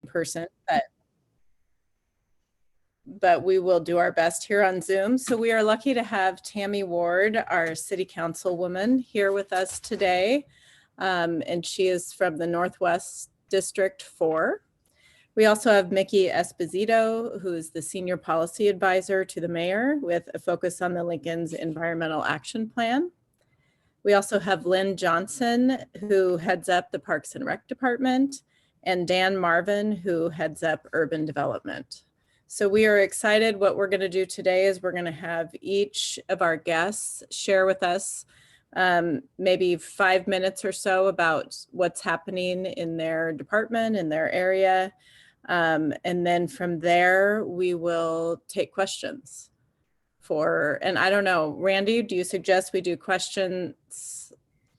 person, but we will do our best here on Zoom. So we are lucky to have Tammy Ward, our city councilwoman, here with us today. And she is from the Northwest District 4. We also have Miki Esposito, who is the Senior Policy Advisor to the Mayor with a focus on the Lincoln's Environmental Action Plan. We also have Lynn Johnson, who heads up the Parks and Rec Department, and Dan Marvin, who heads up Urban Development. So we are excited. What we're going to do today is we're going to have each of our guests share with us maybe 5 minutes or so about what's happening in their department, in their area. And then from there, we will take questions and I don't know, Randy, do you suggest we do questions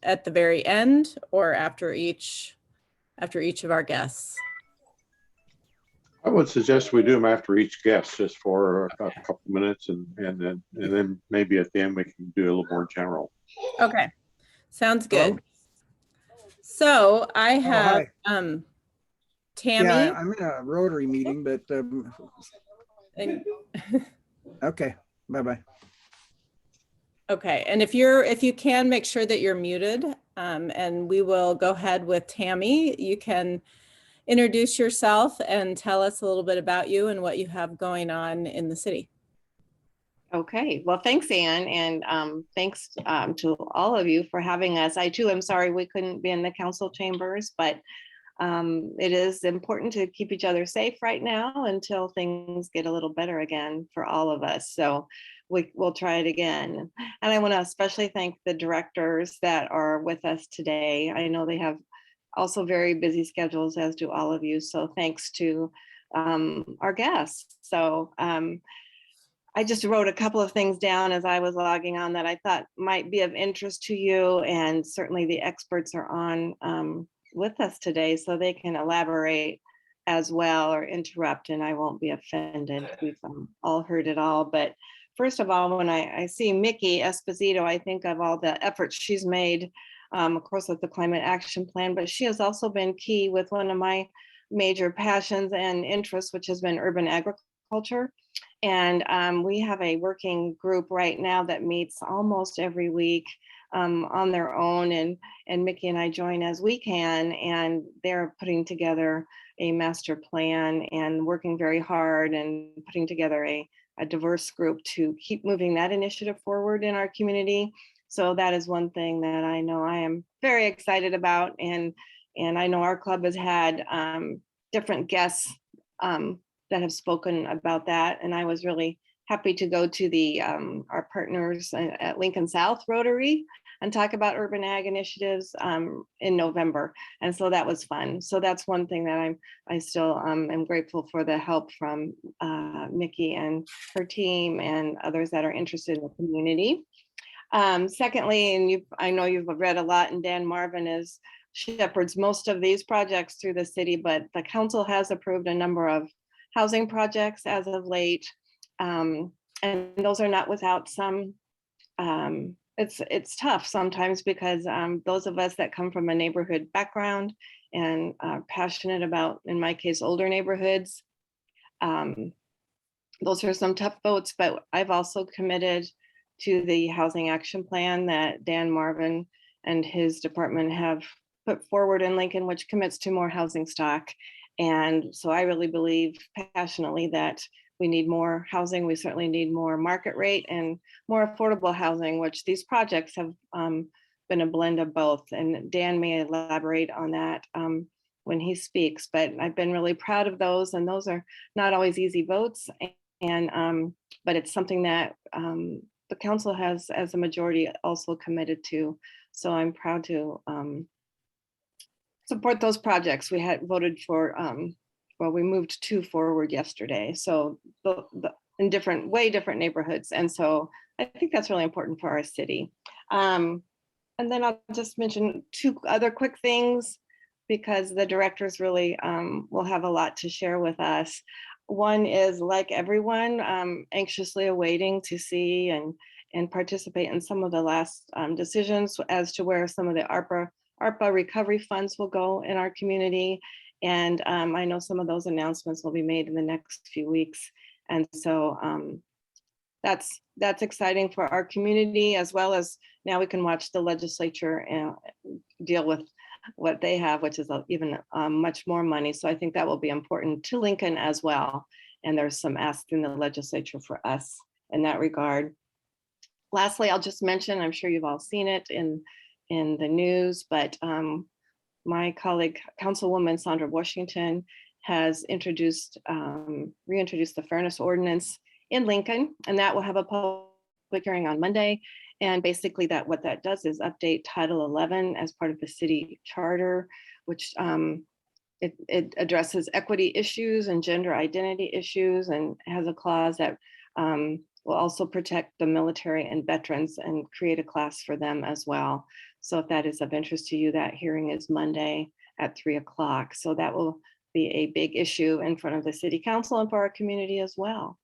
at the very end or after each of our guests? I would suggest we do them after each guest, just for a couple minutes, and then maybe at the end we can do a little more general. Okay, sounds good. So I have Tammy. Yeah, I'm in a Rotary meeting, but okay, bye-bye. Okay, and if you can, make sure that you're muted, and we will go ahead with Tammy. You can introduce yourself and tell us a little bit about you and what you have going on in the city. Okay, well, thanks, Ann, and thanks to all of you for having us. I too am sorry we couldn't be in the council chambers, but it is important to keep each other safe right now until things get a little better again for all of us. So we'll try it again. And I want to especially thank the directors that are with us today. I know they have also very busy schedules, as do all of you. So thanks to our guests. So I just wrote a couple of things down as I was logging on that I thought might be of interest to you. And certainly the experts are on with us today, so they can elaborate as well or interrupt, and I won't be offended. We've all heard it all. But first of all, when I see Miki Esposito, I think of all the efforts she's made, of course, with the Climate Action Plan, but she has also been key with one of my major passions and interests, which has been urban agriculture. And we have a working group right now that meets almost every week on their own, and Miki and I join as we can, and they're putting together a master plan and working very hard and putting together a diverse group to keep moving that initiative forward in our community. So that is one thing that I know I am very excited about, and I know our club has had different guests that have spoken about that, and I was really happy to go to the our partners at Lincoln South Rotary and talk about urban ag initiatives in November, and so that was fun. So that's one thing that I still am grateful for, the help from Nikki and her team and others that are interested in the community. Secondly, and I know you've read a lot, and Dan Marvin shepherds most of these projects through the city, but the council has approved a number of housing projects as of late. And those are not without some, it's tough sometimes because those of us that come from a neighborhood background and are passionate about, in my case, older neighborhoods, those are some tough votes, but I've also committed to the housing action plan that Dan Marvin and his department have put forward in Lincoln, which commits to more housing stock. And so I really believe passionately that we need more housing. We certainly need more market rate and more affordable housing, which these projects have been a blend of both. And Dan may elaborate on that when he speaks, but I've been really proud of those. And those are not always easy votes. And but it's something that the council has, as a majority, also committed to. So I'm proud to support those projects. We had voted for, well, we moved 2 forward yesterday. So in way different neighborhoods. And so I think that's really important for our city. And then I'll just mention 2 other quick things because the directors really will have a lot to share with us. One is, like everyone, anxiously awaiting to see and participate in some of the last decisions as to where some of the ARPA recovery funds will go in our community. And I know some of those announcements will be made in the next few weeks. And so that's exciting for our community, as well as now we can watch the legislature and deal with what they have, which is even much more money. So I think that will be important to Lincoln as well. And there's some ask in the legislature for us in that regard. Lastly, I'll just mention, I'm sure you've all seen it in the news, but my colleague, Councilwoman Sandra Washington, has reintroduced the Fairness Ordinance in Lincoln, and that will have a public hearing on Monday. And basically what that does is update Title 11 as part of the city charter, which it addresses equity issues and gender identity issues, and has a clause that will also protect the military and veterans and create a class for them as well. So if that is of interest to you, that hearing is Monday at 3 o'clock. So that will be a big issue in front of the city council and for our community as well.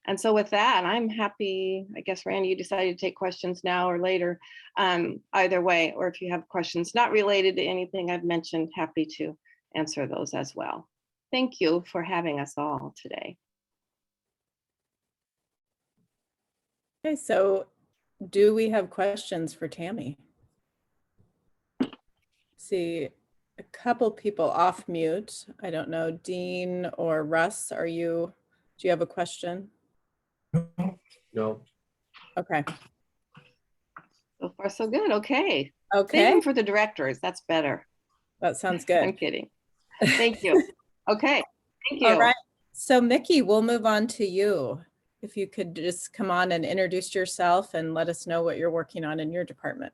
And so with that, I'm happy, I guess, Randy, you decided to take questions now or later, either way, or if you have questions not related to anything I've mentioned, happy to answer those as well. Thank you for having us all today. Okay, so do we have questions for Tammy? See a couple people off mute. I don't know, Dean or Russ, do you have a question? No. Okay. So far, so good. Okay. Okay. Save them for the directors. That's better. That sounds good. I'm kidding. Thank you. Okay. Thank you. All right. So Miki, we'll move on to you. If you could just come on and introduce yourself and let us know what you're working on in your department.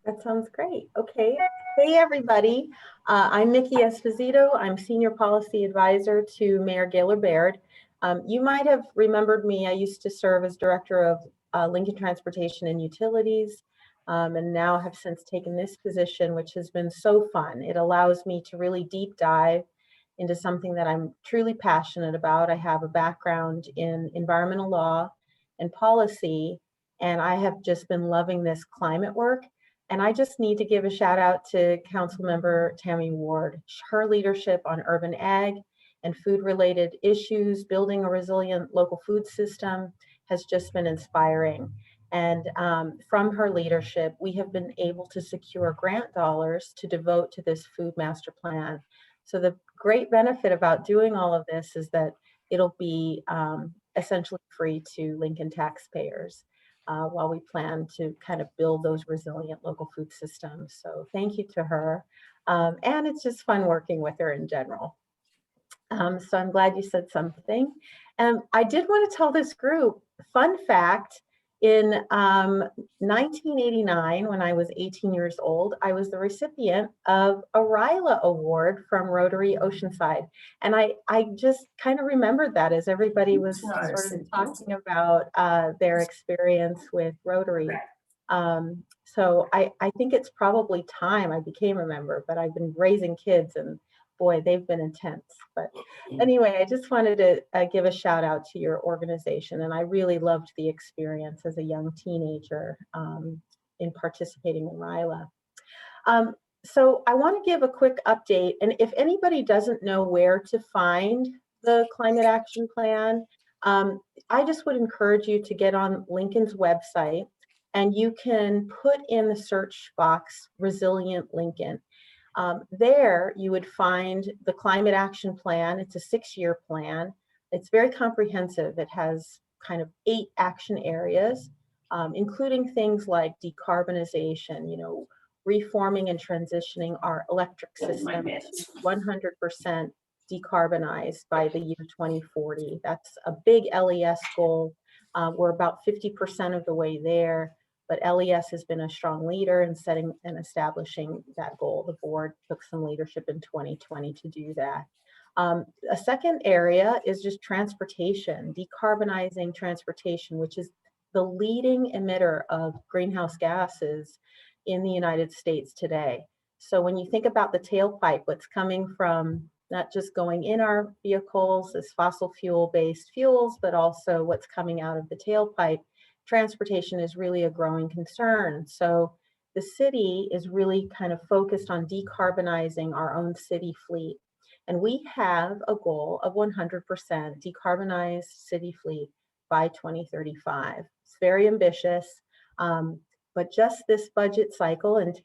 That sounds great. Okay. Hey, everybody. I'm Miki Esposito. I'm Senior Policy Advisor to Mayor Gaylor Baird. You might have remembered me. I used to serve as Director of Lincoln Transportation and Utilities, and now have since taken this position, which has been so fun. It allows me to really deep dive into something that I'm truly passionate about. I have a background in environmental law and policy, and I have just been loving this climate work. And I just need to give a shout out to Councilmember Tammy Ward. Her leadership on urban ag and food related issues, building a resilient local food system, has just been inspiring. And from her leadership, we have been able to secure grant dollars to devote to this food master plan. So the great benefit about doing all of this is that it'll be essentially free to Lincoln taxpayers while we plan to kind of build those resilient local food systems. So thank you to her. And it's just fun working with her in general. So I'm glad you said something. I did want to tell this group, fun fact, in 1989, when I was 18 years old, I was the recipient of a RILA award from Rotary Oceanside. And I just kind of remembered that as everybody was sort of talking about their experience with Rotary. So I think it's probably time I became a member, but I've been raising kids and boy, they've been intense. But anyway, I just wanted to give a shout out to your organization. And I really loved the experience as a young teenager in participating in RILA. So I want to give a quick update. And if anybody doesn't know where to find the climate action plan, I just would encourage you to get on Lincoln's website, and you can put in the search box, Resilient Lincoln. There you would find the climate action plan. It's a 6-year plan. It's very comprehensive. It has kind of 8 action areas, including things like decarbonization, reforming and transitioning our electric system to 100% decarbonized by the year 2040. That's a big LES goal. We're about 50% of the way there. But LES has been a strong leader in setting and establishing that goal. The board took some leadership in 2020 to do that. A second area is just transportation, decarbonizing transportation, which is the leading emitter of greenhouse gases in the United States today. So when you think about the tailpipe, what's coming from not just going in our vehicles as fossil fuel-based fuels, but also what's coming out of the tailpipe, transportation is really a growing concern. So the city is really kind of focused on decarbonizing our own city fleet. And we have a goal of 100% decarbonized city fleet by 2035. It's very ambitious, but just this budget cycle, and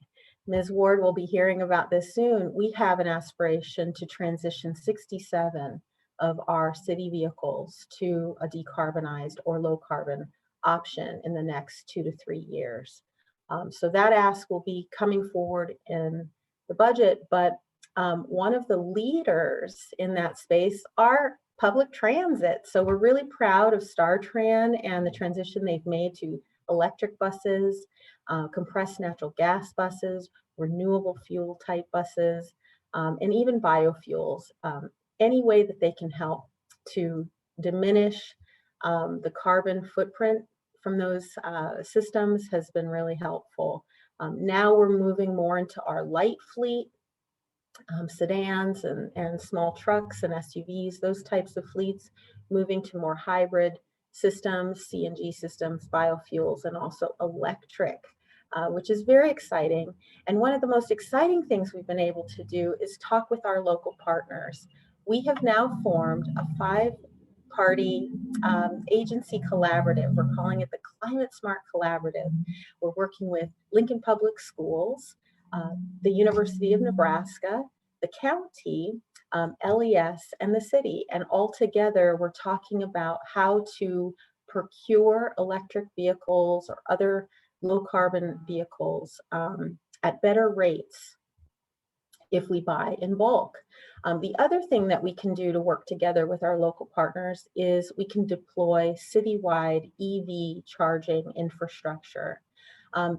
Ms. Ward will be hearing about this soon, we have an aspiration to transition 67 of our city vehicles to a decarbonized or low carbon option in the next 2 to 3 years. So that ask will be coming forward in the budget, but one of the leaders in that space are public transit. So we're really proud of StarTran and the transition they've made to electric buses, compressed natural gas buses, renewable fuel type buses, and even biofuels. Any way that they can help to diminish the carbon footprint from those systems has been really helpful. Now we're moving more into our light fleet, sedans and small trucks and SUVs, those types of fleets, moving to more hybrid systems, CNG systems, biofuels, and also electric, which is very exciting. And one of the most exciting things we've been able to do is talk with our local partners. We have now formed a 5-party agency collaborative. We're calling it the Climate Smart Collaborative. We're working with Lincoln Public Schools, the University of Nebraska, the county, LES, and the city. And all together, we're talking about how to procure electric vehicles or other low carbon vehicles at better rates if we buy in bulk. The other thing that we can do to work together with our local partners is we can deploy citywide EV charging infrastructure.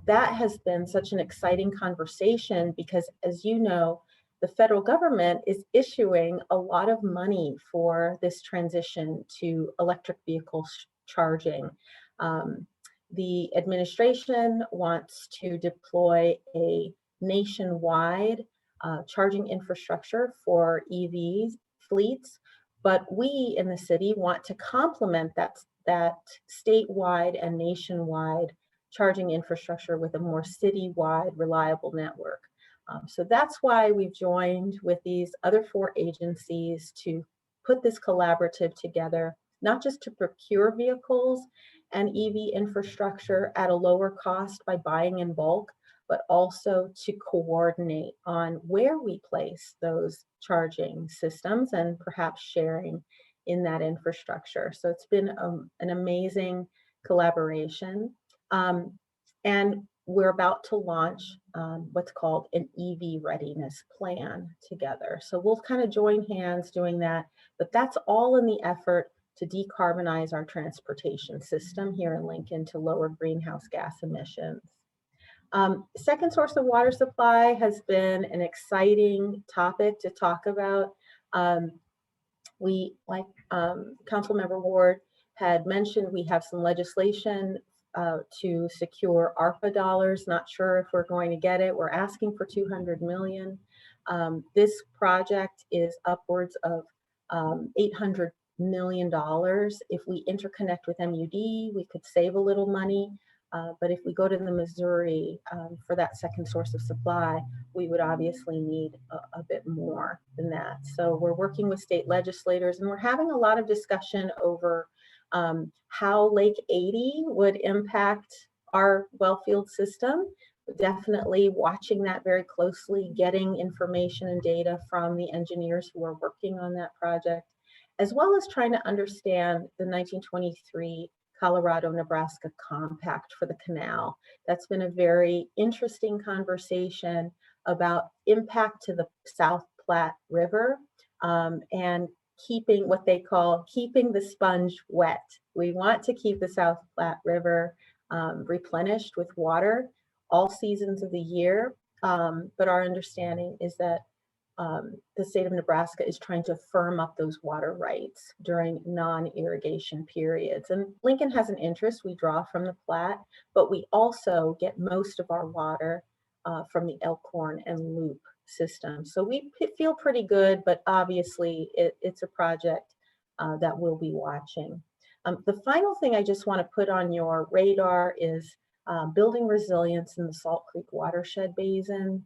That has been such an exciting conversation because, as you know, the federal government is issuing a lot of money for this transition to electric vehicle charging. The administration wants to deploy a nationwide charging infrastructure for EV fleets, but we in the city want to complement that statewide and nationwide charging infrastructure with a more citywide reliable network. So that's why we've joined with these other 4 agencies to put this collaborative together, not just to procure vehicles and EV infrastructure at a lower cost by buying in bulk, but also to coordinate on where we place those charging systems and perhaps sharing in that infrastructure. So it's been an amazing collaboration. And we're about to launch what's called an EV readiness plan together. So we'll kind of join hands doing that, but that's all in the effort to decarbonize our transportation system here in Lincoln to lower greenhouse gas emissions. Second source of water supply has been an exciting topic to talk about. We, like Councilmember Ward had mentioned, we have some legislation to secure ARPA dollars. Not sure if we're going to get it. We're asking for $200 million. This project is upwards of $800 million. If we interconnect with MUD, we could save a little money. But if we go to the Missouri for that second source of supply, we would obviously need a bit more than that. So we're working with state legislators, and we're having a lot of discussion over how Lake 80 would impact our wellfield system. Definitely watching that very closely, getting information and data from the engineers who are working on that project, as well as trying to understand the 1923 Colorado-Nebraska Compact for the canal. That's been a very interesting conversation about impact to the South Platte River and keeping what they call keeping the sponge wet. We want to keep the South Platte River replenished with water all seasons of the year, but our understanding is that the state of Nebraska is trying to firm up those water rights during non-irrigation periods. And Lincoln has an interest. We draw from the Platte, but we also get most of our water from the Elkhorn and Loop system. So we feel pretty good, but obviously it's a project that we'll be watching. The final thing I just want to put on your radar is building resilience in the Salt Creek Watershed Basin.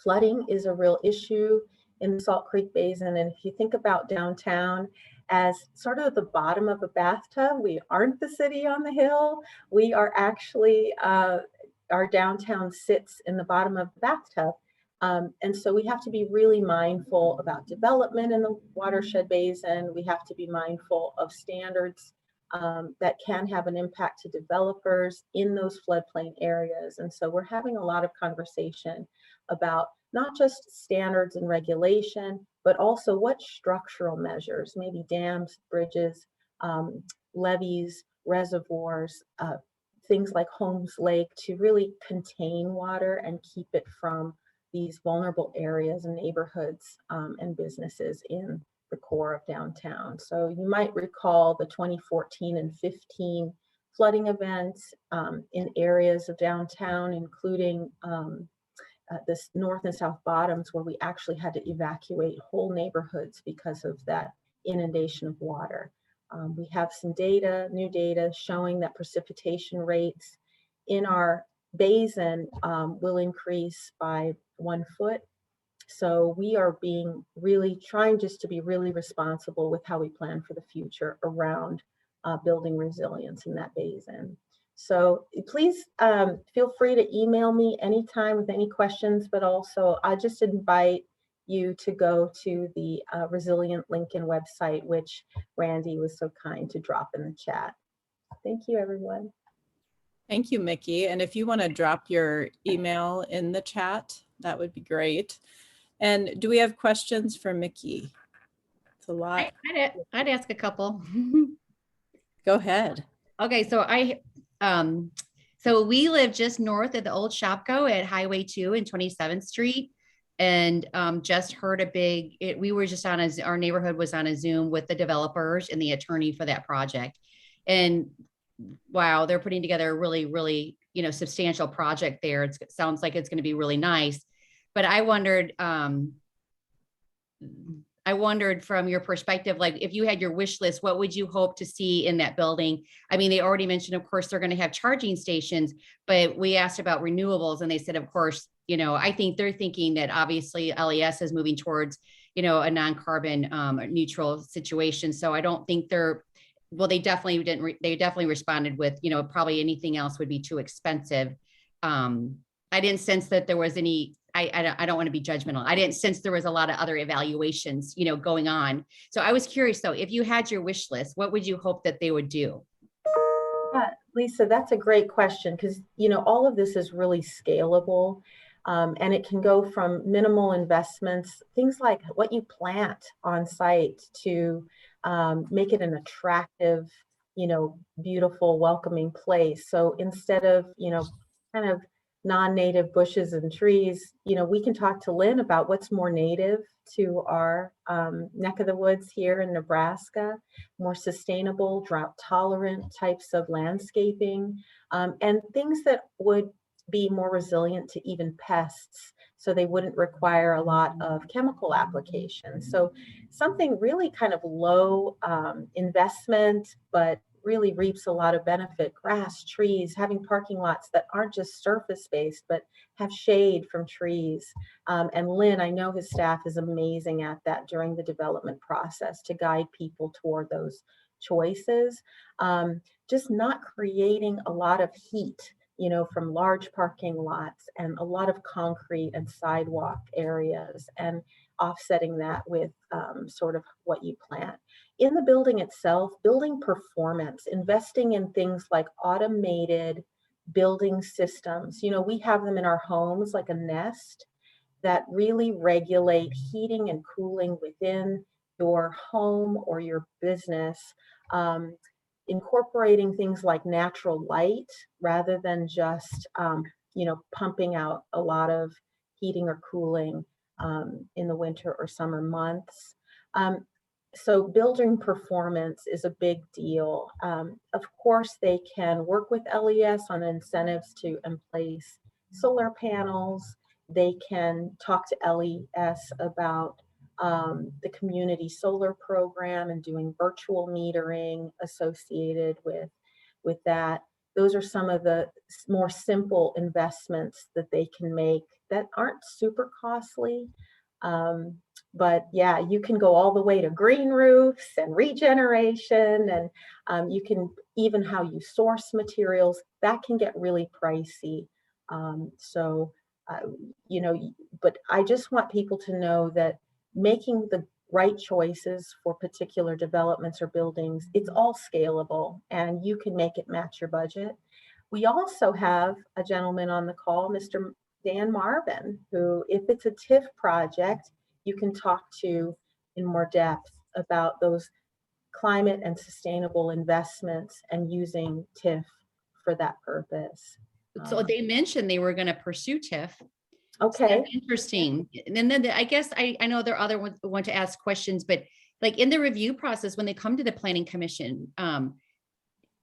Flooding is a real issue in the Salt Creek Basin. And if you think about downtown as sort of the bottom of a bathtub, we aren't the city on the hill. We are actually, our downtown sits in the bottom of the bathtub. And so we have to be really mindful about development in the Watershed Basin. We have to be mindful of standards that can have an impact to developers in those floodplain areas. And so we're having a lot of conversation about not just standards and regulation, but also what structural measures, maybe dams, bridges, levees, reservoirs, things like Holmes Lake, to really contain water and keep it from these vulnerable areas and neighborhoods and businesses in the core of downtown. So you might recall the 2014 and 15 flooding events in areas of downtown, including this north and south bottoms, where we actually had to evacuate whole neighborhoods because of that inundation of water. We have some data, new data, showing that precipitation rates in our basin will increase by 1 foot. So we are being really trying just to be really responsible with how we plan for the future around building resilience in that basin. So please feel free to email me anytime with any questions, but also I just invite you to go to the Resilient Lincoln website, which Randy was so kind to drop in the chat. Thank you, everyone. Thank you, Miki. And if you want to drop your email in the chat, that would be great. And do we have questions for Miki? It's a lot. I'd ask a couple. Go ahead. Okay, so we live just north of the old Shopko at Highway 2 and 27th Street, and just heard we were just on our neighborhood was on a Zoom with the developers and the attorney for that project. And wow, they're putting together a really, really, substantial project there. It sounds like it's going to be really nice. But I wondered from your perspective, like if you had your wish list, what would you hope to see in that building? I mean, they already mentioned, of course, they're going to have charging stations, but we asked about renewables and they said, of course, I think they're thinking that obviously LES is moving towards, a non-carbon neutral situation. So I don't think they definitely didn't, they definitely responded with, probably anything else would be too expensive. I didn't sense that there was any, I don't want to be judgmental. I didn't sense there was a lot of other evaluations, going on. So I was curious though, if you had your wish list, what would you hope that they would do? Lisa, that's a great question, because, all of this is really scalable. And it can go from minimal investments, things like what you plant on site, to make it an attractive, beautiful, welcoming place. So instead of, kind of non-native bushes and trees, we can talk to Lynn about what's more native to our neck of the woods here in Nebraska, more sustainable, drought tolerant types of landscaping, and things that would be more resilient to even pests, so they wouldn't require a lot of chemical applications. So something really kind of low investment, but really reaps a lot of benefit. Grass, trees, having parking lots that aren't just surface based, but have shade from trees. And Lynn, I know his staff is amazing at that during the development process to guide people toward those choices. Just not creating a lot of heat, from large parking lots and a lot of concrete and sidewalk areas, and offsetting that with sort of what you plant. In the building itself, building performance, investing in things like automated building systems. We have them in our homes, like a Nest, that really regulate heating and cooling within your home or your business. Incorporating things like natural light rather than just, pumping out a lot of heating or cooling in the winter or summer months. So building performance is a big deal. Of course, they can work with LES on incentives to place solar panels. They can talk to LES about the community solar program and doing virtual metering associated with that. Those are some of the more simple investments that they can make that aren't super costly. But yeah, you can go all the way to green roofs and regeneration, and you can even how you source materials that can get really pricey. So, you know, but I just want people to know that making the right choices for particular developments or buildings, it's all scalable and you can make it match your budget. We also have a gentleman on the call, Mr. Dan Marvin, who, if it's a TIF project, you can talk to in more depth about those climate and sustainable investments and using TIF for that purpose. So they mentioned they were going to pursue TIF. Okay. So that's interesting. And then I guess I know there are other ones that want to ask questions, but like in the review process, when they come to the planning commission, are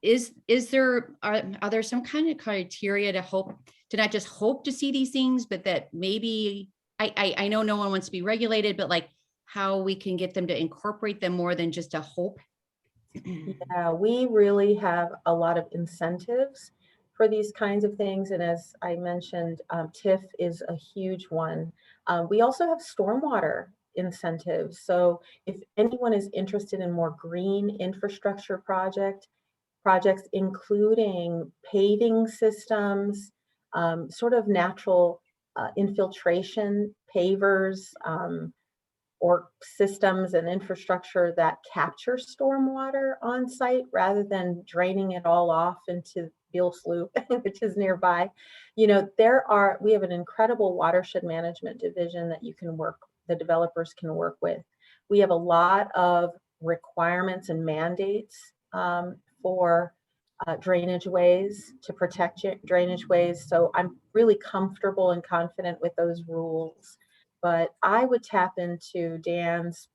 there some kind of criteria to not just hope to see these things, but that maybe I know no one wants to be regulated, but like how we can get them to incorporate them more than just a hope? Yeah, we really have a lot of incentives for these kinds of things. And as I mentioned, TIF is a huge one. We also have stormwater incentives. So if anyone is interested in more green infrastructure projects, including paving systems, sort of natural infiltration pavers, or systems and infrastructure that capture stormwater on site rather than draining it all off into Beal Slough, which is nearby. You know, we have an incredible watershed management division that the developers can work with. We have a lot of requirements and mandates for drainage ways, to protect drainage ways. So I'm really comfortable and confident with those rules. But I would tap into Dan's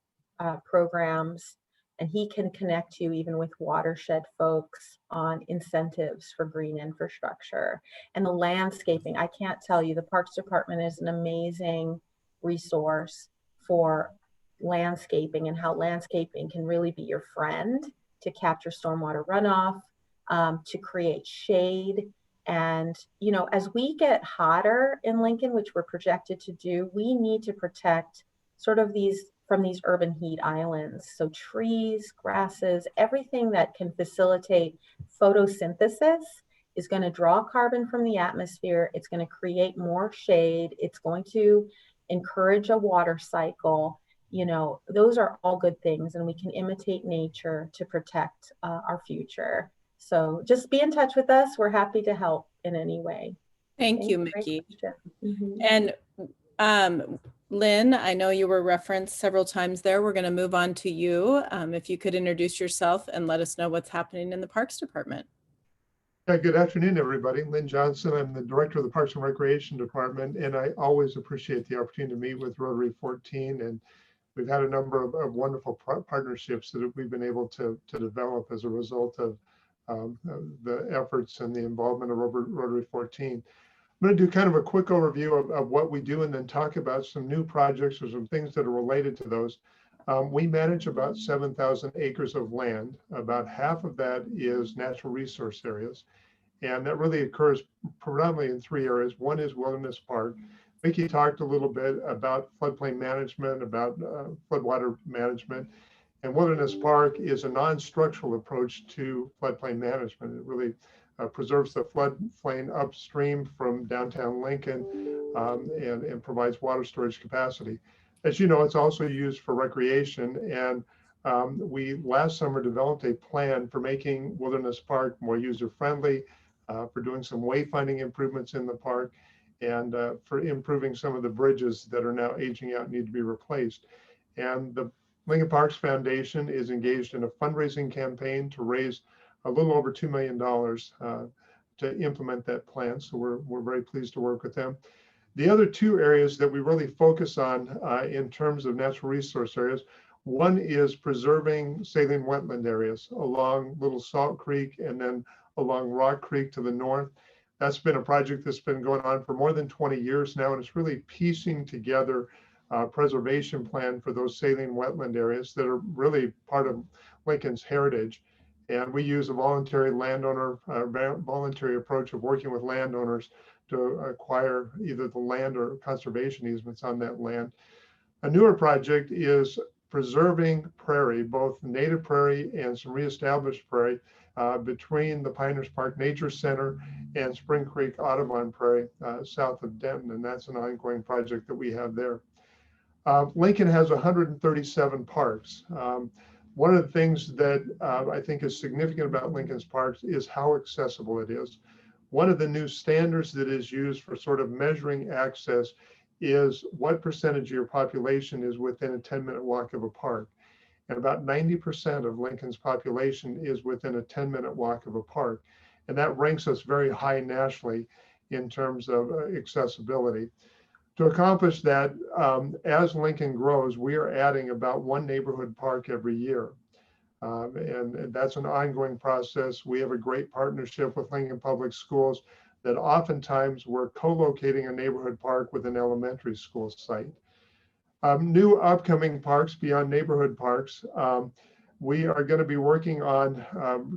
programs, and he can connect you even with watershed folks on incentives for green infrastructure. And the landscaping, I can't tell you, the Parks Department is an amazing resource for landscaping and how landscaping can really be your friend to capture stormwater runoff, to create shade. And, you know, as we get hotter in Lincoln, which we're projected to do, we need to protect sort of from these urban heat islands. So trees, grasses, everything that can facilitate photosynthesis is going to draw carbon from the atmosphere. It's going to create more shade. It's going to encourage a water cycle. You know, those are all good things, and we can imitate nature to protect our future. So just be in touch with us. We're happy to help in any way. Thank you, Miki. And Lynn, I know you were referenced several times there. We're going to move on to you. If you could introduce yourself and let us know what's happening in the Parks Department. Yeah, good afternoon, everybody. Lynn Johnson. I'm the director of the Parks and Recreation Department, and I always appreciate the opportunity to meet with Rotary 14. And we've had a number of wonderful partnerships that we've been able to develop as a result of the efforts and the involvement of Rotary 14. I'm going to do kind of a quick overview of what we do and then talk about some new projects or some things that are related to those. We manage about 7,000 acres of land. About half of that is natural resource areas. And that really occurs predominantly in three areas. One is Wilderness Park. Miki talked a little bit about floodplain management, about floodwater management. And Wilderness Park is a non-structural approach to floodplain management. It really preserves the floodplain upstream from downtown Lincoln and provides water storage capacity. As you know, it's also used for recreation. And we last summer developed a plan for making Wilderness Park more user-friendly, for doing some wayfinding improvements in the park, and for improving some of the bridges that are now aging out and need to be replaced. And the Lincoln Parks Foundation is engaged in a fundraising campaign to raise a little over $2 million to implement that plan. So we're very pleased to work with them. The other two areas that we really focus on in terms of natural resource areas, one is preserving saline wetland areas along Little Salt Creek and then along Rock Creek to the north. That's been a project that's been going on for more than 20 years now, and it's really piecing together a preservation plan for those saline wetland areas that are really part of Lincoln's heritage. And we use a voluntary approach of working with landowners to acquire either the land or conservation easements on that land. A newer project is preserving prairie, both native prairie and some reestablished prairie between the Piners Park Nature Center and Spring Creek Audubon Prairie south of Denton. And that's an ongoing project that we have there. Lincoln has 137 parks. One of the things that I think is significant about Lincoln's parks is how accessible it is. One of the new standards that is used for sort of measuring access is what percentage of your population is within a 10-minute walk of a park. And about 90% of Lincoln's population is within a 10-minute walk of a park. And that ranks us very high nationally in terms of accessibility. To accomplish that, as Lincoln grows, we are adding about one neighborhood park every year. And that's an ongoing process. We have a great partnership with Lincoln Public Schools that oftentimes we're co-locating a neighborhood park with an elementary school site. New upcoming parks beyond neighborhood parks, we are going to be working on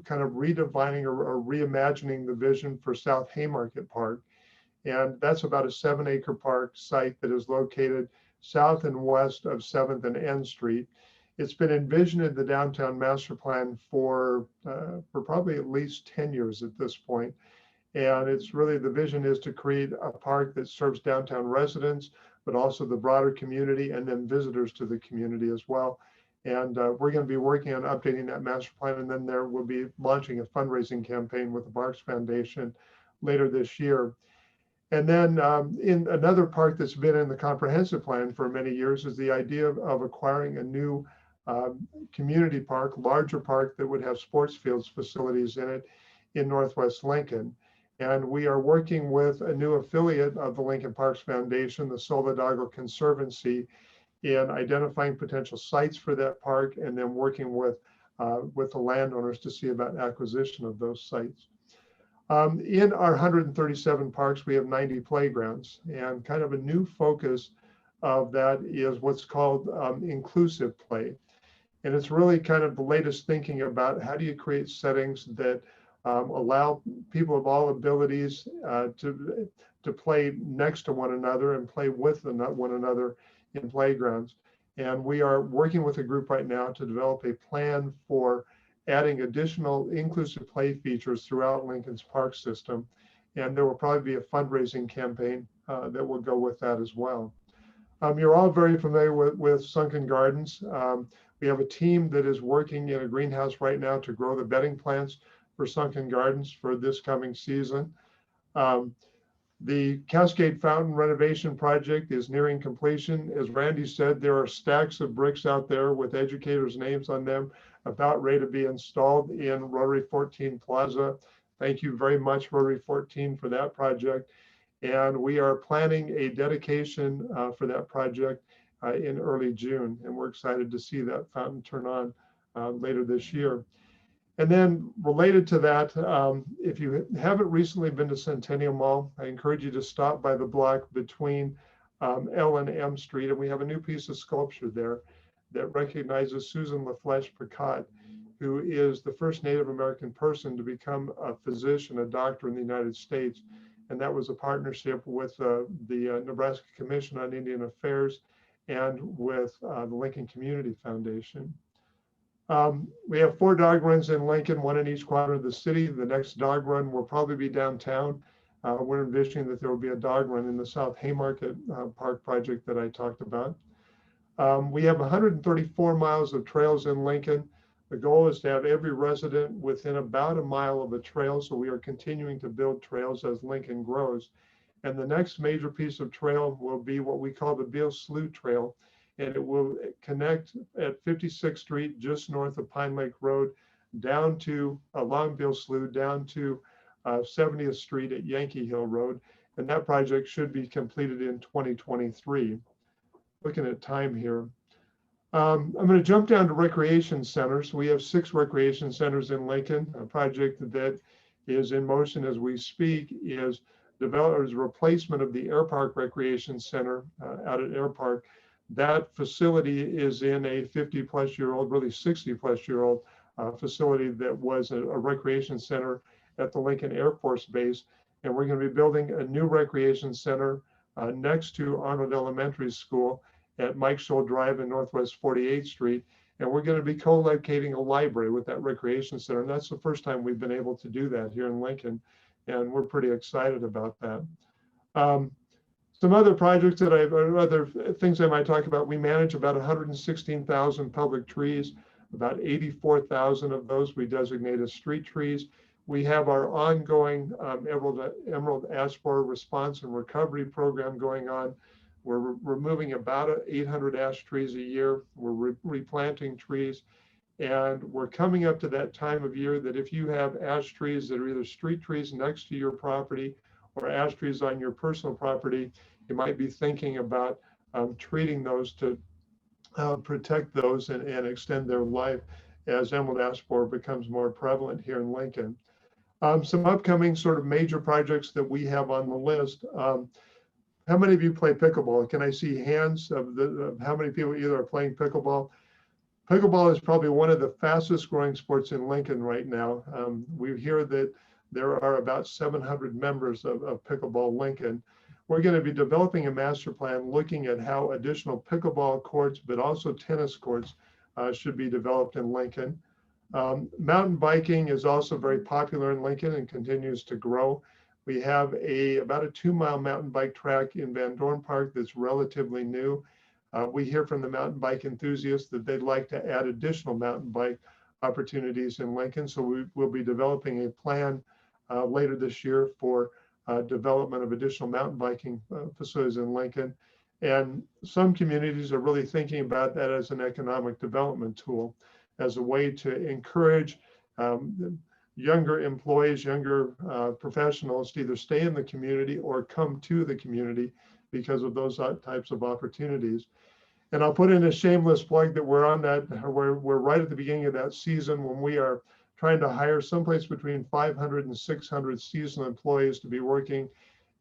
kind of redefining or reimagining the vision for South Haymarket Park. And that's about a 7-acre park site that is located south and west of 7th and N Street. It's been envisioned in the downtown master plan for probably at least 10 years at this point. And it's really, the vision is to create a park that serves downtown residents, but also the broader community and then visitors to the community as well. And we're going to be working on updating that master plan. And then there will be launching a fundraising campaign with the Barks Foundation later this year. And then in another park that's been in the comprehensive plan for many years is the idea of acquiring a new community park, larger park that would have sports fields facilities in it in Northwest Lincoln. And we are working with a new affiliate of the Lincoln Parks Foundation, the Solidago Conservancy, in identifying potential sites for that park and then working with the landowners to see about acquisition of those sites. In our 137 parks, we have 90 playgrounds, and kind of a new focus of that is what's called inclusive play. And it's really kind of the latest thinking about how do you create settings that allow people of all abilities to play next to one another and play with one another in playgrounds. And we are working with a group right now to develop a plan for adding additional inclusive play features throughout Lincoln's park system. And there will probably be a fundraising campaign that will go with that as well. You're all very familiar with Sunken Gardens. We have a team that is working in a greenhouse right now to grow the bedding plants for Sunken Gardens for this coming season. The Cascade Fountain renovation project is nearing completion. As Randy said, there are stacks of bricks out there with educators' names on them about ready to be installed in Rotary 14 Plaza. Thank you very much, Rotary 14, for that project. And we are planning a dedication for that project in early June. And we're excited to see that fountain turn on later this year. And then related to that, if you haven't recently been to Centennial Mall, I encourage you to stop by the block between L and M Street. And we have a new piece of sculpture there that recognizes Susan LaFleche Picot, who is the first Native American person to become a physician, a doctor in the United States. And that was a partnership with the Nebraska Commission on Indian Affairs and with the Lincoln Community Foundation. We have 4 dog runs in Lincoln, 1 in each quadrant of the city. The next dog run will probably be downtown. We're envisioning that there will be a dog run in the South Haymarket Park project that I talked about. We have 134 miles of trails in Lincoln. The goal is to have every resident within about a mile of a trail. So we are continuing to build trails as Lincoln grows. And the next major piece of trail will be what we call the Beale Slough Trail. And it will connect at 56th Street, just north of Pine Lake Road, down to along Beale Slough, down to 70th Street at Yankee Hill Road. And that project should be completed in 2023. Looking at time here. I'm going to jump down to recreation centers. We have 6 recreation centers in Lincoln. A project that is in motion as we speak is developers replacement of the Air Park Recreation Center out at Air Park. That facility is in a 50-plus-year-old, really 60-plus-year-old facility that was a recreation center at the Lincoln Air Force Base. And we're going to be building a new recreation center next to Arnold Elementary School. at Mike Scholl Drive and Northwest 48th Street. And we're going to be co-locating a library with that recreation center. And that's the first time we've been able to do that here in Lincoln. And we're pretty excited about that. Some other projects that other things I might talk about, we manage about 116,000 public trees. About 84,000 of those we designate as street trees. We have our ongoing emerald ash borer response and recovery program going on. We're removing about 800 ash trees a year. We're replanting trees. And we're coming up to that time of year that if you have ash trees that are either street trees next to your property or ash trees on your personal property, you might be thinking about treating those to protect those and extend their life as emerald ash borer becomes more prevalent here in Lincoln. Some upcoming sort of major projects that we have on the list. How many of you play pickleball? Can I see hands of how many people either are playing pickleball? Pickleball is probably one of the fastest growing sports in Lincoln right now. We hear that there are about 700 members of Pickleball Lincoln. We're going to be developing a master plan looking at how additional pickleball courts, but also tennis courts should be developed in Lincoln. Mountain biking is also very popular in Lincoln and continues to grow. We have about a 2-mile mountain bike track in Van Dorn Park that's relatively new. We hear from the mountain bike enthusiasts that they'd like to add additional mountain bike opportunities in Lincoln. So we will be developing a plan later this year for development of additional mountain biking facilities in Lincoln. And some communities are really thinking about that as an economic development tool, as a way to encourage younger employees, younger professionals to either stay in the community or come to the community because of those types of opportunities. And I'll put in a shameless plug that we're on that, we're right at the beginning of that season when we are trying to hire someplace between 500 and 600 seasonal employees to be working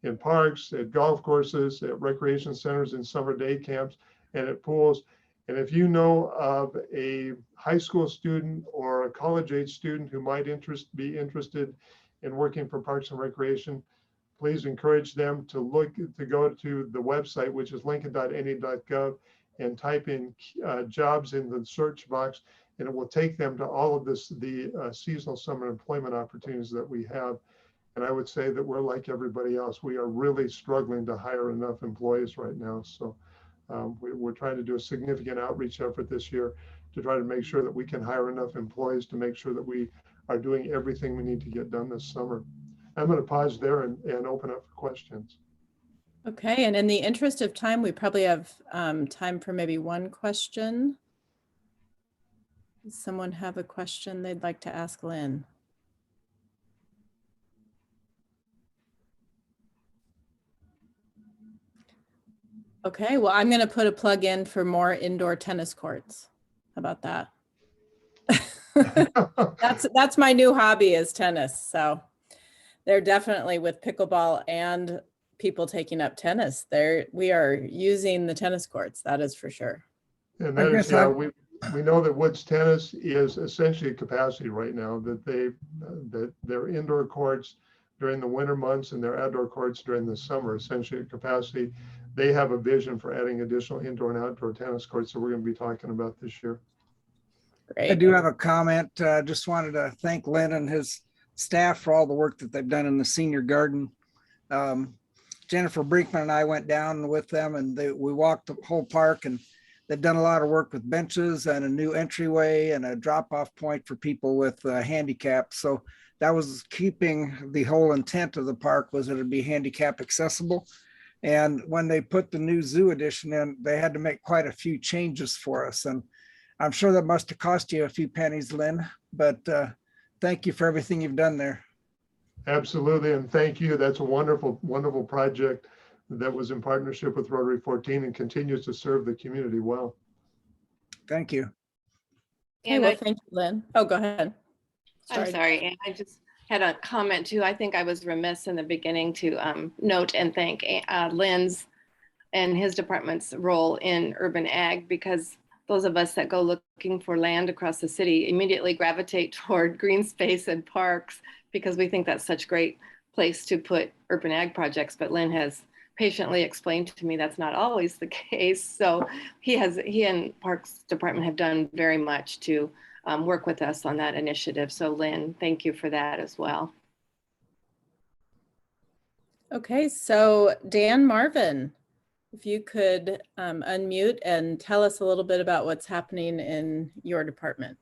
in parks, at golf courses, at recreation centers, in summer day camps, and at pools. And if you know of a high school student or a college age student who might be interested in working for Parks and Recreation, please encourage them to go to the website, which is lincoln.ne.gov, and type in jobs in the search box, and it will take them to all of the seasonal summer employment opportunities that we have. And I would say that we're like everybody else. We are really struggling to hire enough employees right now. So we're trying to do a significant outreach effort this year to try to make sure that we can hire enough employees to make sure that we are doing everything we need to get done this summer. I'm going to pause there and open up for questions. Okay, and in the interest of time, we probably have time for maybe one question. Does someone have a question they'd like to ask Lynn? Okay, well, I'm going to put a plug in for more indoor tennis courts. How about that? That's my new hobby is tennis. So they're definitely with pickleball and people taking up tennis. We are using the tennis courts. That is for sure. And that is, we know that Woods Tennis is essentially at capacity right now, that their indoor courts during the winter months and their outdoor courts during the summer, essentially at capacity. They have a vision for adding additional indoor and outdoor tennis courts that we're going to be talking about this year. Great. I do have a comment. Just wanted to thank Lynn and his staff for all the work that they've done in the senior garden. Jennifer Brinkman and I went down with them and we walked the whole park, and they've done a lot of work with benches and a new entryway and a drop-off point for people with handicaps. So that was keeping the whole intent of the park, was that it'd be handicap accessible. And when they put the new zoo addition in, they had to make quite a few changes for us. And I'm sure that must have cost you a few pennies, Lynn, but thank you for everything you've done there. Absolutely, and thank you. That's a wonderful, wonderful project that was in partnership with Rotary 14 and continues to serve the community well. Thank you. Okay, well, thank you, Lynn. Oh, go ahead. I'm sorry, and I just had a comment too. I think I was remiss in the beginning to note and thank Lynn's and his department's role in urban ag, because those of us that go looking for land across the city immediately gravitate toward green space and parks because we think that's such a great place to put urban ag projects. But Lynn has patiently explained to me that's not always the case. So he and Parks Department have done very much to work with us on that initiative. So Lynn, thank you for that as well. Okay, so Dan Marvin, if you could unmute and tell us a little bit about what's happening in your department.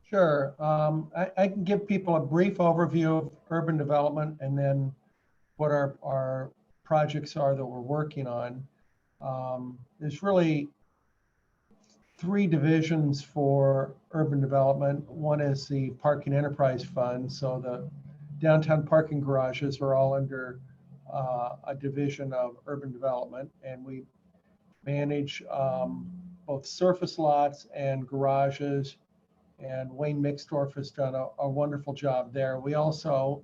Sure. I can give people a brief overview of urban development and then what our projects are that we're working on. There's really 3 divisions for urban development. One is the Parking Enterprise Fund. So the downtown parking garages are all under a division of urban development, and we manage both surface lots and garages. And Wayne Mixdorf has done a wonderful job there. We also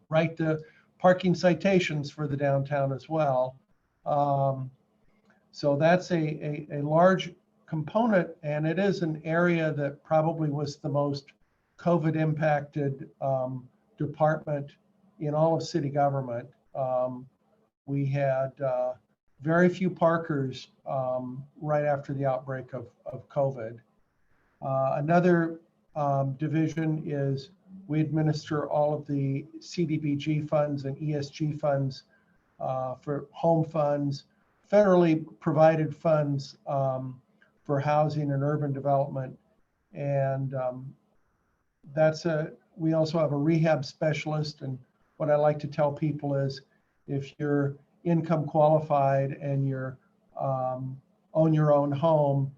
write the parking citations for the downtown as well. So that's a large component, and it is an area that probably was the most COVID impacted department in all of city government. We had very few parkers right after the outbreak of COVID. Another division is we administer all of the Cdbg funds and ESG funds for home funds, federally provided funds for housing and urban development. And we also have a rehab specialist. And what I like to tell people is if you're income qualified and you're own your own home,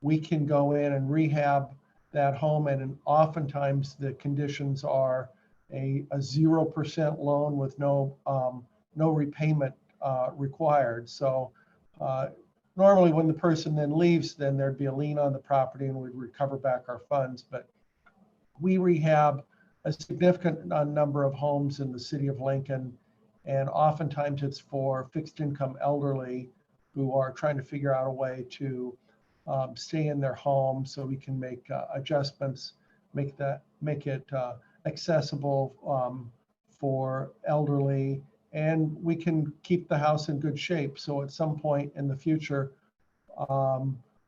we can go in and rehab that home, and oftentimes the conditions are a 0% loan with no repayment required. So normally when the person then leaves, then there'd be a lien on the property and we'd recover back our funds. But we rehab a significant number of homes in the city of Lincoln, and oftentimes it's for fixed income elderly who are trying to figure out a way to stay in their home, so we can make adjustments, make it accessible for elderly, and we can keep the house in good shape. So at some point in the future,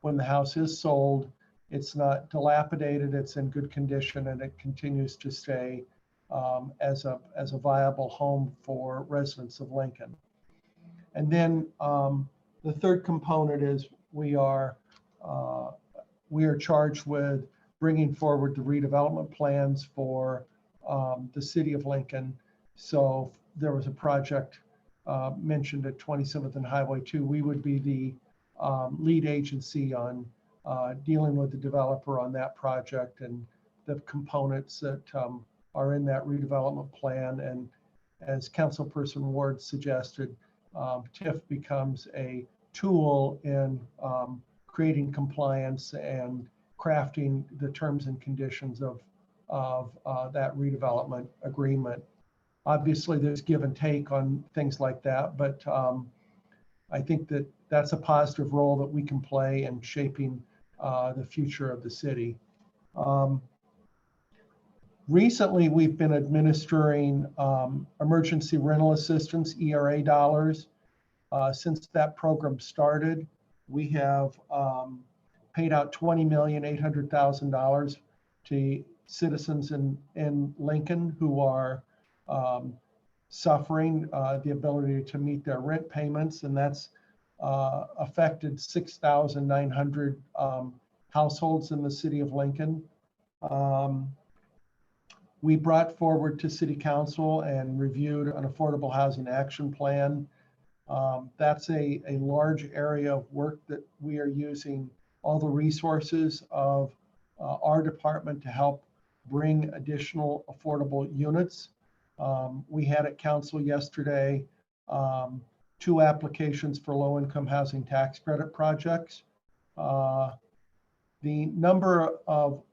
when the house is sold, it's not dilapidated, it's in good condition, and it continues to stay as a viable home for residents of Lincoln. And then the third component is we are charged with bringing forward the redevelopment plans for the city of Lincoln. So there was a project mentioned at 27th and Highway 2. We would be the lead agency on dealing with the developer on that project and the components that are in that redevelopment plan. And as Councilperson Ward suggested, TIF becomes a tool in creating compliance and crafting the terms and conditions of that redevelopment agreement. Obviously, there's give and take on things like that, but I think that that's a positive role that we can play in shaping the future of the city. Recently, we've been administering emergency rental assistance, ERA dollars. Since that program started, we have paid out $20,800,000 to citizens in Lincoln who are suffering the ability to meet their rent payments, and that's affected 6,900 households in the city of Lincoln. We brought forward to City Council and reviewed an affordable housing action plan. That's a large area of work that we are using all the resources of our department to help bring additional affordable units. We had at council yesterday 2 applications for low-income housing tax credit projects. The number of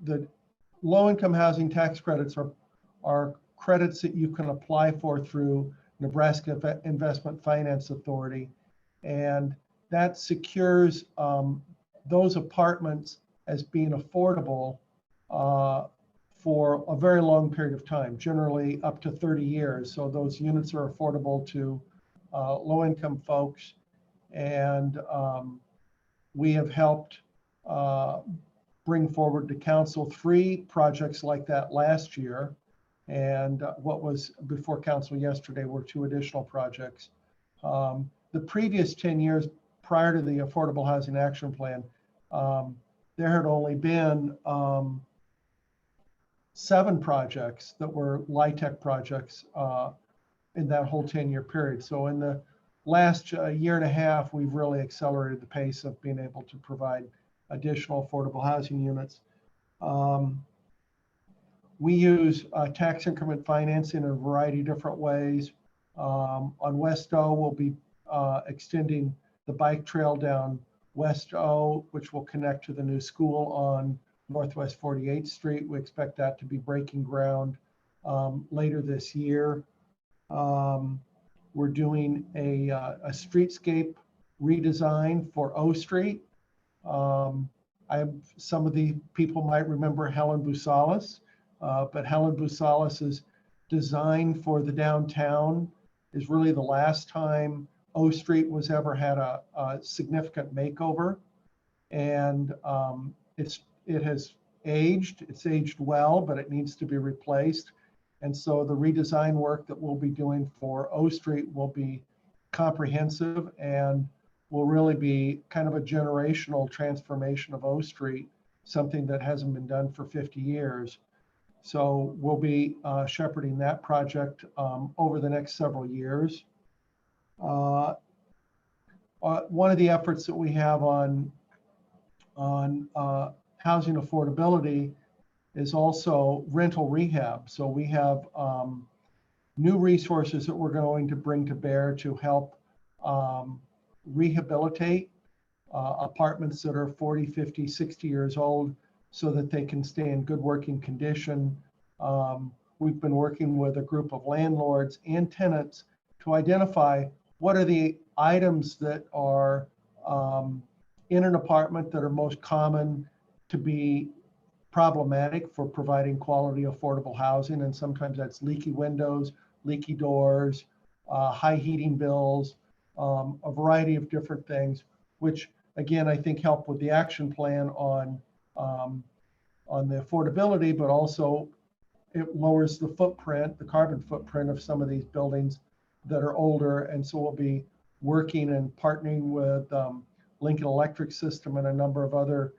the low-income housing tax credits are credits that you can apply for through Nebraska Investment Finance Authority, and that secures those apartments as being affordable for a very long period of time, generally up to 30 years. So those units are affordable to low-income folks. And we have helped bring forward to council 3 projects like that last year. And what was before council yesterday were 2 additional projects. The previous 10 years prior to the Affordable Housing Action Plan, there had only been 7 projects that were LIHTC projects in that whole 10-year period. So in the last year and a half, we've really accelerated the pace of being able to provide additional affordable housing units. We use tax increment financing in a variety of different ways. On West O, we'll be extending the bike trail down West O, which will connect to the new school on Northwest 48th Street. We expect that to be breaking ground later this year. We're doing a streetscape redesign for O Street. Some of the people might remember Helen Busalis, but Helen Busalis's design for the downtown is really the last time O Street was ever had a significant makeover. And it has aged, it's aged well, but it needs to be replaced. And so the redesign work that we'll be doing for O Street will be comprehensive and will really be kind of a generational transformation of O Street, something that hasn't been done for 50 years. So we'll be shepherding that project over the next several years. One of the efforts that we have on housing affordability is also rental rehab. So we have new resources that we're going to bring to bear to help rehabilitate apartments that are 40, 50, 60 years old so that they can stay in good working condition. We've been working with a group of landlords and tenants to identify what are the items that are in an apartment that are most common to be problematic for providing quality, affordable housing. And sometimes that's leaky windows, leaky doors, high heating bills, a variety of different things, which again, I think help with the action plan on the affordability, but also it lowers the footprint, the carbon footprint of some of these buildings that are older. And so we'll be working and partnering with Lincoln Electric System and a number of other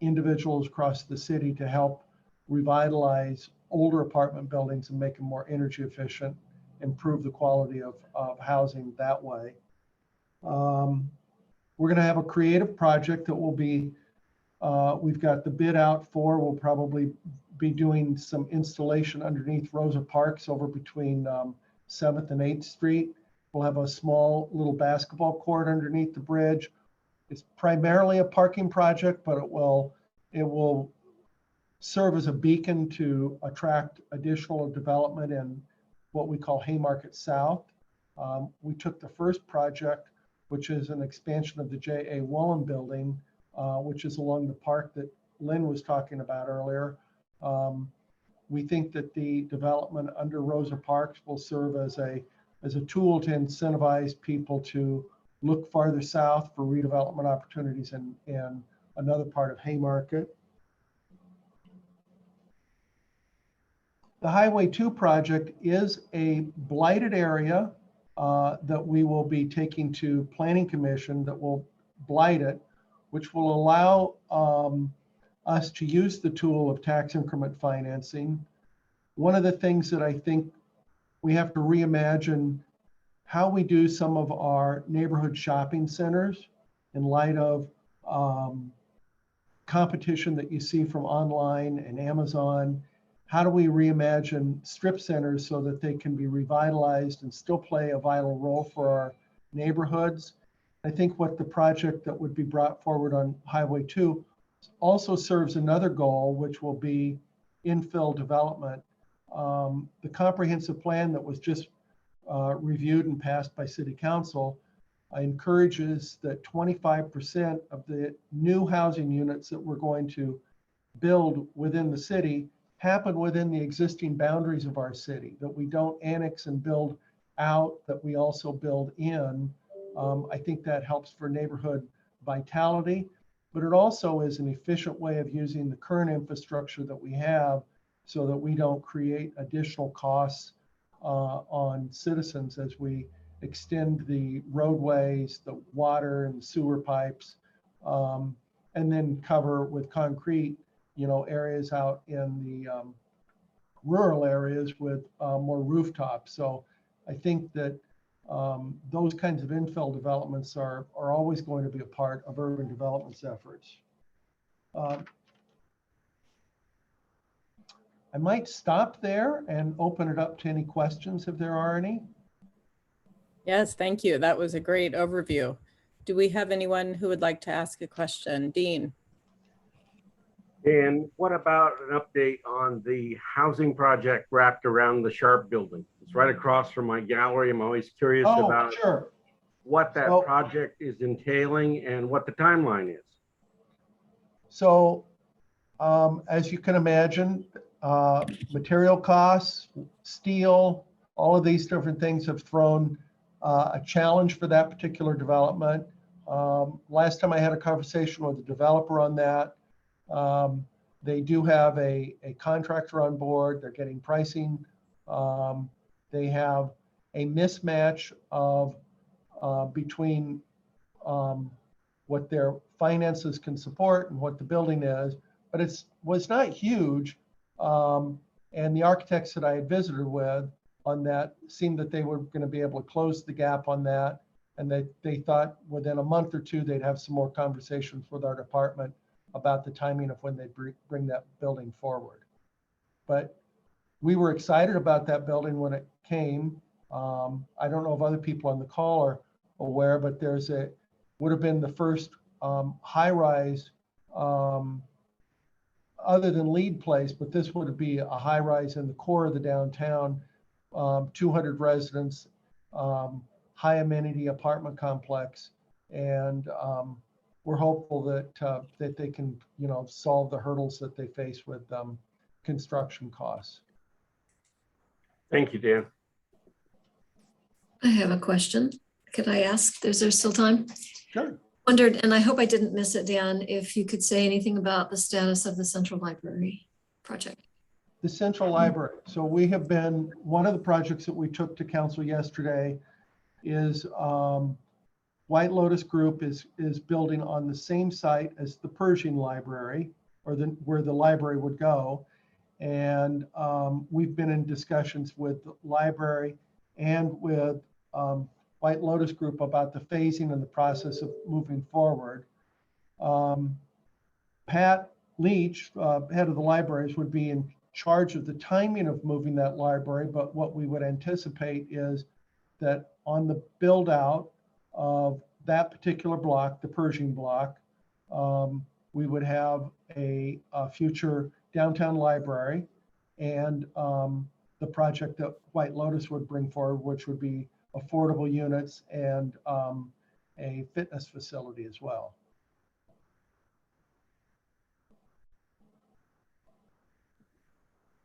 individuals across the city to help revitalize older apartment buildings and make them more energy efficient, improve the quality of housing that way. We're going to have a creative project that will be, we've got the bid out for, we'll probably be doing some installation underneath Rosa Parks over between 7th and 8th Street. We'll have a small little basketball court underneath the bridge. It's primarily a parking project, but it will serve as a beacon to attract additional development in what we call Haymarket South. We took the first project, which is an expansion of the J.A. Woolen building, which is along the park that Lynn was talking about earlier. We think that the development under Rosa Parks will serve as a tool to incentivize people to look farther south for redevelopment opportunities in another part of Haymarket. The Highway 2 project is a blighted area that we will be taking to Planning Commission that will blight it, which will allow us to use the tool of tax increment financing. One of the things that I think we have to reimagine how we do some of our neighborhood shopping centers in light of competition that you see from online and Amazon. How do we reimagine strip centers so that they can be revitalized and still play a vital role for our neighborhoods? I think what the project that would be brought forward on Highway 2 also serves another goal, which will be infill development. The comprehensive plan that was just reviewed and passed by City Council encourages that 25% of the new housing units that we're going to build within the city happen within the existing boundaries of our city, that we don't annex and build out, that we also build in. I think that helps for neighborhood vitality, but it also is an efficient way of using the current infrastructure that we have so that we don't create additional costs on citizens as we extend the roadways, the water and sewer pipes, and then cover with concrete, areas out in the rural areas with more rooftops. So I think that those kinds of infill developments are always going to be a part of urban development's efforts. I might stop there and open it up to any questions if there are any. Yes, thank you. That was a great overview. Do we have anyone who would like to ask a question? Dean? And what about an update on the housing project wrapped around the Sharp building? It's right across from my gallery. I'm always curious about Sure. what that So- project is entailing and what the timeline is. So as you can imagine, material costs, steel, all of these different things have thrown a challenge for that particular development. Last time I had a conversation with the developer on that, they do have a contractor on board. They're getting pricing. They have a mismatch of between what their finances can support and what the building is, but it was not huge. And the architects that I had visited with on that seemed that they were going to be able to close the gap on that. And they thought within a month or two, they'd have some more conversations with our department about the timing of when they bring that building forward. But we were excited about that building when it came. I don't know if other people on the call are aware, but would have been the first high-rise, other than Lead Place, but this would be a high-rise in the core of the downtown, 200 residents, high amenity apartment complex, and we're hopeful that they can, solve the hurdles that they face with construction costs. Thank you, Dan. I have a question. Could I ask? Is there still time? Sure. Wondered, and I hope I didn't miss it, Dan, if you could say anything about the status of the Central Library project. The Central Library. So we have been, one of the projects that we took to council yesterday is White Lotus Group is building on the same site as the Pershing Library, or where the library would go. And we've been in discussions with the library and with White Lotus Group about the phasing and the process of moving forward. Pat Leach, head of the libraries, would be in charge of the timing of moving that library, but what we would anticipate is that on the build out of that particular block, the Pershing block, we would have a future downtown library and the project that White Lotus would bring forward, which would be affordable units and a fitness facility as well.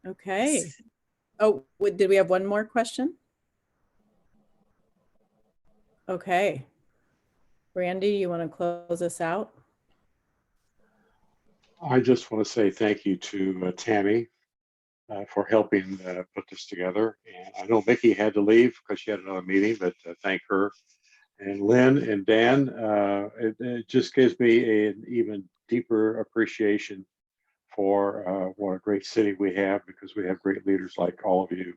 Okay. Oh, did we have one more question? Okay. Randy, you want to close us out? I just want to say thank you to Tammy for helping put this together. And I know Miki had to leave because she had another meeting, but thank her. And Lynn and Dan, it just gives me an even deeper appreciation for what a great city we have, because we have great leaders like all of you.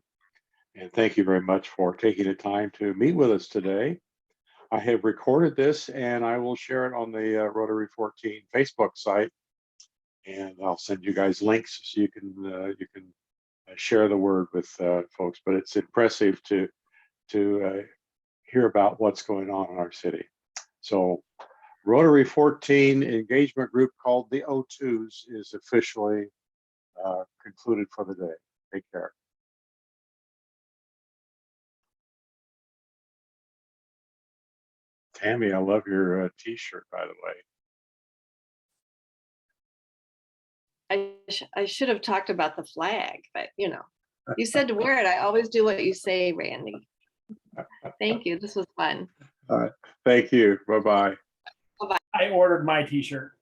And thank you very much for taking the time to meet with us today. I have recorded this and I will share it on the Rotary 14 Facebook site. And I'll send you guys links so you can share the word with folks. But it's impressive to hear about what's going on in our city. So Rotary 14 engagement group called the O2s is officially concluded for the day. Take care. Tammy, I love your t-shirt, by the way. I I should have talked about the flag, but you know, you said to wear it. I always do what you say, Randy. Thank you. This was fun. Thank you. Bye-bye. I ordered my t-shirt.